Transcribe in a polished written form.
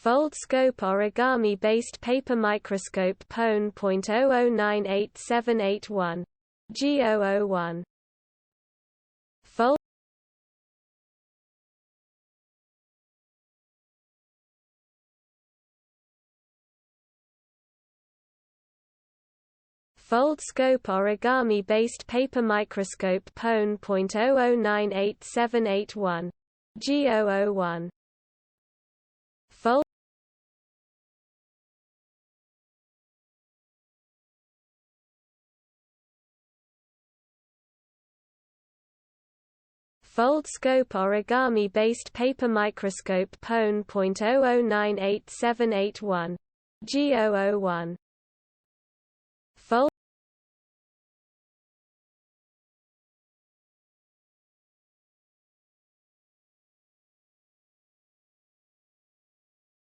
Foldscope origami-based paper microscope pone.0098781.g001. Foldscope origami-based paper microscope pone.0098781.g001. Foldscope origami-based paper microscope pone.0098781.g001.